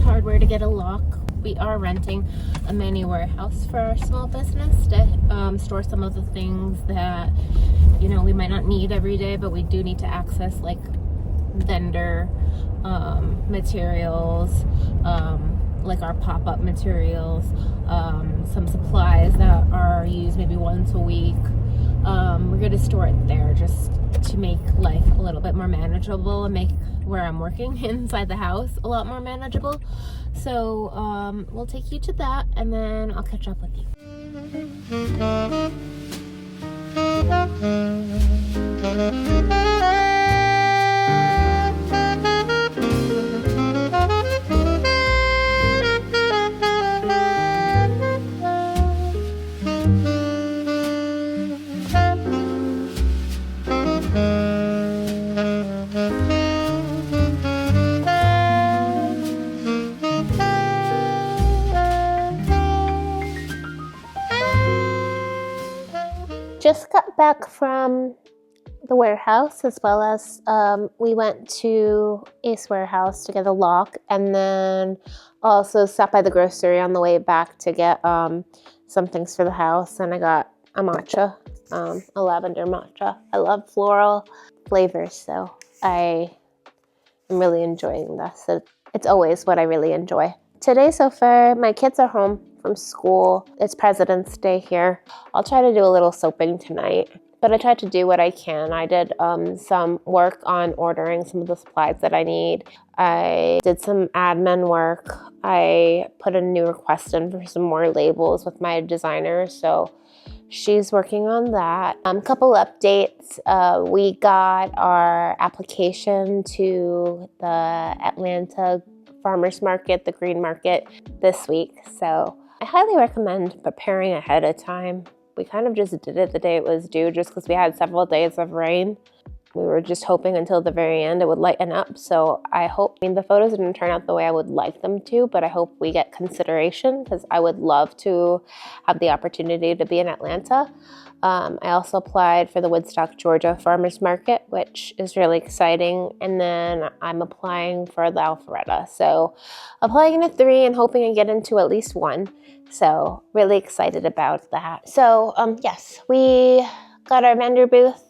Hardware to get a lock. We are renting a mini warehouse for our small business to store some of the things that, you know, we might not need every day, but we do need to access, like vendor materials, like our pop-up materials, some supplies that are used maybe once a week. We're going to store it there just to make life a little bit more manageable and make where I'm working inside the house a lot more manageable. So we'll take you to that, and then I'll catch up with you. Just got back from the warehouse, as well as we went to Ace Warehouse to get a lock, and then also stopped by the grocery on the way back to get some things for the house. And I got a matcha, a lavender matcha. I love floral flavors, so I am really enjoying this. So it's always what I really enjoy. Today so far, my kids are home from school. It's President's Day here. I'll try to do a little soaping tonight, but I tried to do what I can. I did some work on ordering some of the supplies that I need. I did some admin work. I put a new request in for some more labels with my designer, so she's working on that. Couple updates. We got our application to the Atlanta Farmers Market, the Green Market, this week, so I highly recommend preparing ahead of time. We kind of just did it the day it was due just because we had several days of rain. We were just hoping until the very end it would lighten up, so I mean, the photos didn't turn out the way I would like them to, but I hope we get consideration because I would love to have the opportunity to be in Atlanta. I also applied for the Woodstock, Georgia Farmers Market, which is really exciting, and then I'm applying for the Alpharetta. So applying to 3 and hoping I get into at least 1. So really excited about that. So yes, we got our vendor booth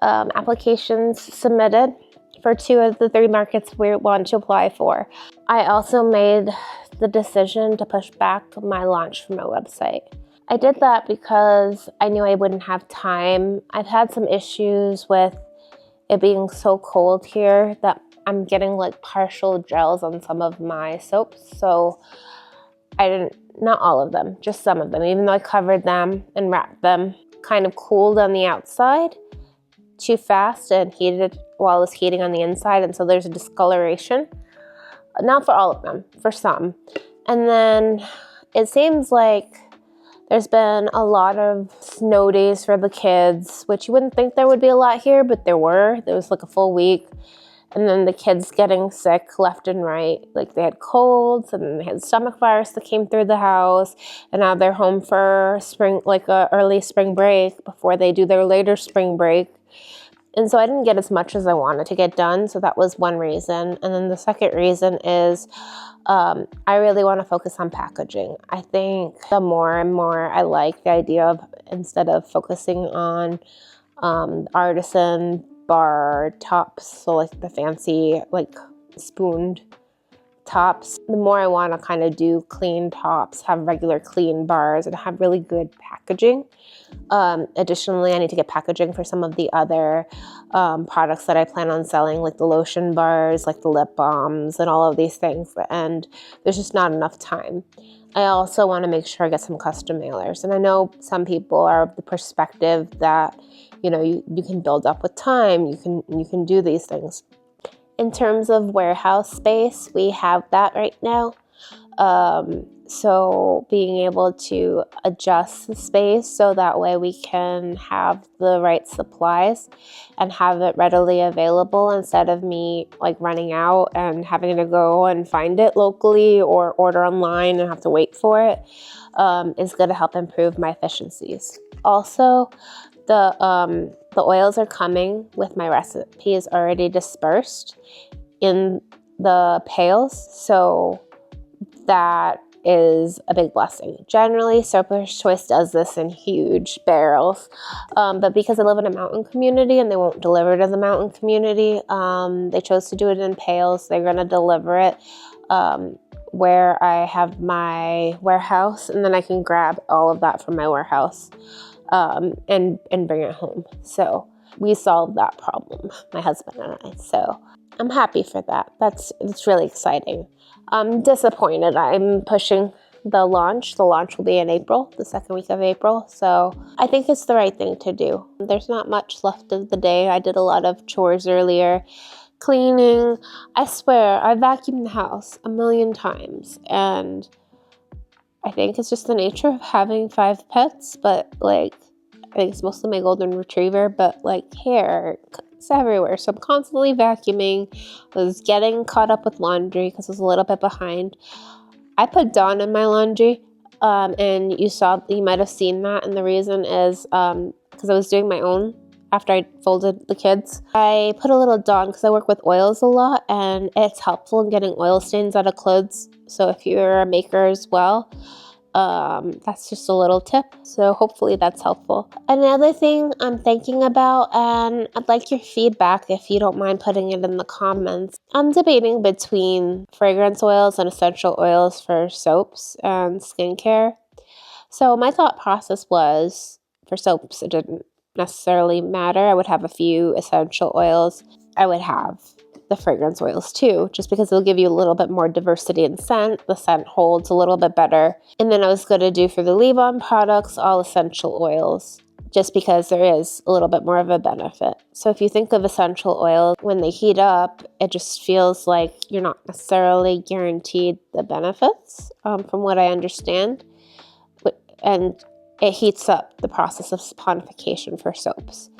applications submitted for 2 of the 3 markets we want to apply for. I also made the decision to push back my launch for my website. I did that because I knew I wouldn't have time. I've had some issues with it being so cold here that I'm getting like partial gels on some of my soaps. So not all of them, just some of them, even though I covered them and wrapped them, kind of cooled on the outside too fast and heated while it was heating on the inside. And so there's a discoloration. Not for all of them, for some. And then it seems like there's been a lot of snow days for the kids, which you wouldn't think there would be a lot here, but there were. There was like a full week. And then the kids getting sick left and right. Like they had colds and they had stomach virus that came through the house. And now they're home for spring, like a early spring break before they do their later spring break. And so I didn't get as much as I wanted to get done. So that was one reason. And then the second reason is I really want to focus on packaging. I think the more and more I like the idea of, instead of focusing on artisan bar tops, so like the fancy like spooned tops, the more I want to kind of do clean tops, have regular clean bars, and have really good packaging. Additionally, I need to get packaging for some of the other products that I plan on selling, like the lotion bars, like the lip balms, and all of these things. And there's just not enough time. I also want to make sure I get some custom mailers. And I know some people are of the perspective that, you can build up with time, you can do these things. In terms of warehouse space, we have that right now. So being able to adjust the space so that way we can have the right supplies and have it readily available, instead of me like running out and having to go and find it locally or order online and have to wait for it, is going to help improve my efficiencies. Also, the oils are coming with my recipes already dispersed in the pails, so that is a big blessing. Generally, Soaper's Choice does this in huge barrels, but because I live in a mountain community and they won't deliver to the mountain community, they chose to do it in pails. They're going to deliver it where I have my warehouse, and then I can grab all of that from my warehouse and bring it home. So we solved that problem, my husband and I. So I'm happy for that. It's really exciting. I'm disappointed. I'm pushing the launch. The launch will be in April, the second week of April. So I think it's the right thing to do. There's not much left of the day. I did a lot of chores earlier. Cleaning. I swear, I vacuumed the house 1,000,000 times. And I think it's just the nature of having 5 pets. But I think it's mostly my golden retriever. But hair, it's everywhere. So I'm constantly vacuuming. I was getting caught up with laundry because I was a little bit behind. I put Dawn in my laundry, and you might have seen that. And the reason is because I was doing my own after I folded the kids. I put a little Dawn because I work with oils a lot, and it's helpful in getting oil stains out of clothes. So if you're a maker as well, that's just a little tip. So hopefully that's helpful. Another thing I'm thinking about, and I'd like your feedback if you don't mind putting it in the comments. I'm debating between fragrance oils and essential oils for soaps and skincare. So my thought process was, for soaps, it didn't necessarily matter. I would have a few essential oils. I would have the fragrance oils too, just because it'll give you a little bit more diversity in scent. The scent holds a little bit better. And then I was going to do for the leave-on products all essential oils, just because there is a little bit more of a benefit. So if you think of essential oils, when they heat up, it just feels like you're not necessarily guaranteed the benefits, from what I understand. And it heats up the process of saponification for soaps.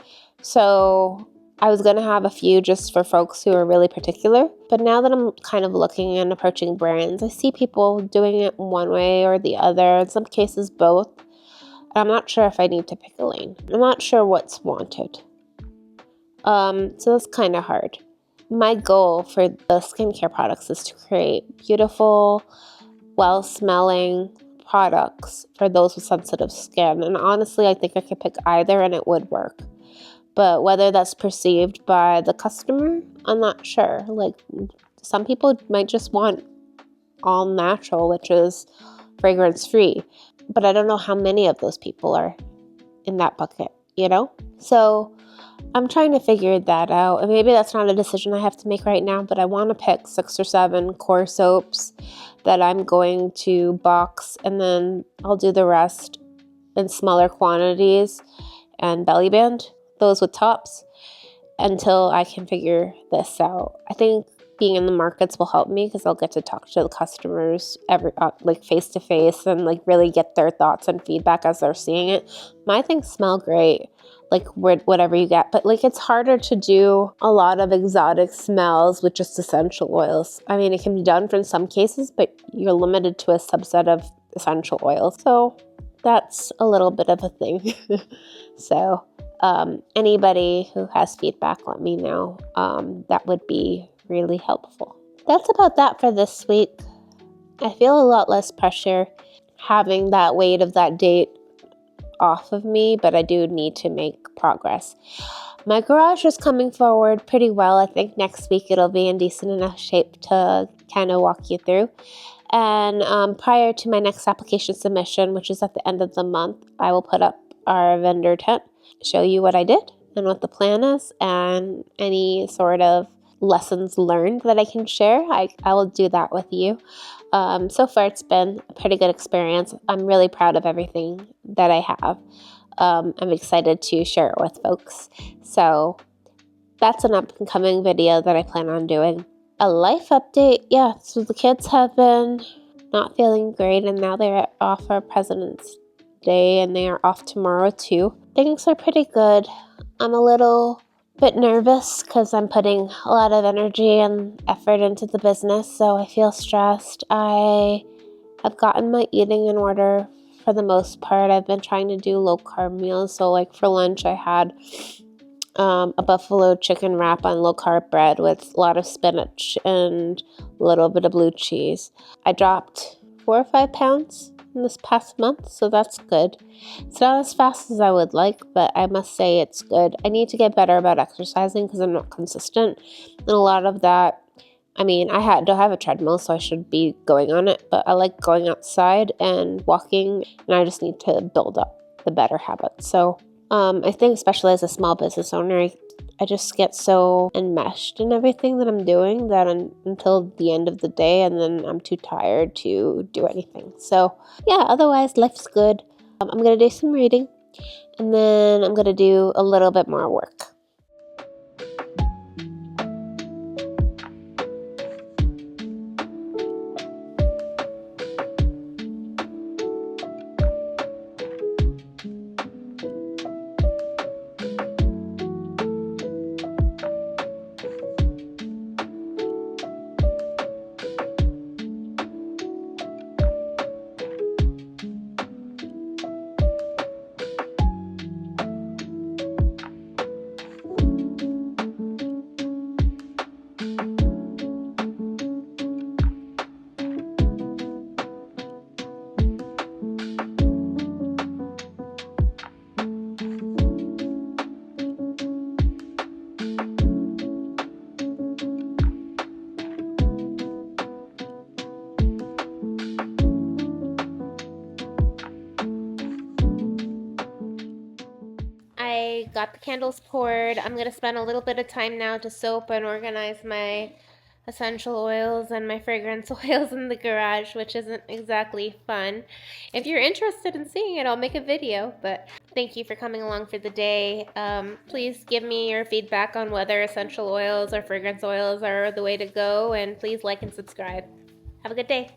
So I was going to have a few just for folks who are really particular. But now that I'm kind of looking and approaching brands, I see people doing it one way or the other, in some cases both. And I'm not sure if I need to pick a lane. I'm not sure what's wanted. So that's kind of hard. My goal for the skincare products is to create beautiful, well-smelling products for those with sensitive skin. And honestly, I think I could pick either and it would work. But whether that's perceived by the customer, I'm not sure. Some people might just want all natural, which is fragrance-free. But I don't know how many of those people are in that bucket, So I'm trying to figure that out. And maybe that's not a decision I have to make right now, but I want to pick 6 or 7 core soaps that I'm going to box, and then I'll do the rest in smaller quantities and belly band, those with tops, until I can figure this out. I think being in the markets will help me because I'll get to talk to the customers face to face and really get their thoughts and feedback as they're seeing it. My things smell great, whatever you get, but it's harder to do a lot of exotic smells with just essential oils. I mean, it can be done in some cases, but you're limited to a subset of essential oils. So that's a little bit of a thing. So Anybody who has feedback, let me know. That would be really helpful. That's about that for this week. I feel a lot less pressure having that weight of that date off of me, but I do need to make progress. My garage is coming forward pretty well. I think next week it'll be in decent enough shape to kind of walk you through. And prior to my next application submission, which is at the end of the month, I will put up our vendor tent, show you what I did and what the plan is, and any sort of lessons learned that I can share. I will do that with you. So far, it's been a pretty good experience. I'm really proud of everything that I have. I'm excited to share it with folks. So that's an up-and-coming video that I plan on doing. A life update, yeah, so the kids have been not feeling great, and now they're off for President's Day, and they are off tomorrow too. Things are pretty good. I'm a little bit nervous because I'm putting a lot of energy and effort into the business, so I feel stressed. I have gotten my eating in order for the most part. I've been trying to do low-carb meals, so like for lunch I had a buffalo chicken wrap on low-carb bread with a lot of spinach and a little bit of blue cheese. I dropped 4 or 5 pounds in this past month, so that's good. It's not as fast as I would like, but I must say it's good. I need to get better about exercising because I'm not consistent, and a lot of that, I mean, I don't have a treadmill, so I should be going on it, but I like going outside and walking, and I just need to build up the better habits. So I think especially as a small business owner, I just get so enmeshed in everything that I'm doing that until the end of the day, and then I'm too tired to do anything. So yeah, otherwise life's good. I'm going to do some reading, and then I'm going to do a little bit more work. I got the candles poured. I'm going to spend a little bit of time now to soap and organize my essential oils and my fragrance oils in the garage, which isn't exactly fun. If you're interested in seeing it, I'll make a video, but thank you for coming along for the day. Please give me your feedback on whether essential oils or fragrance oils are the way to go, and please like and subscribe. Have a good day.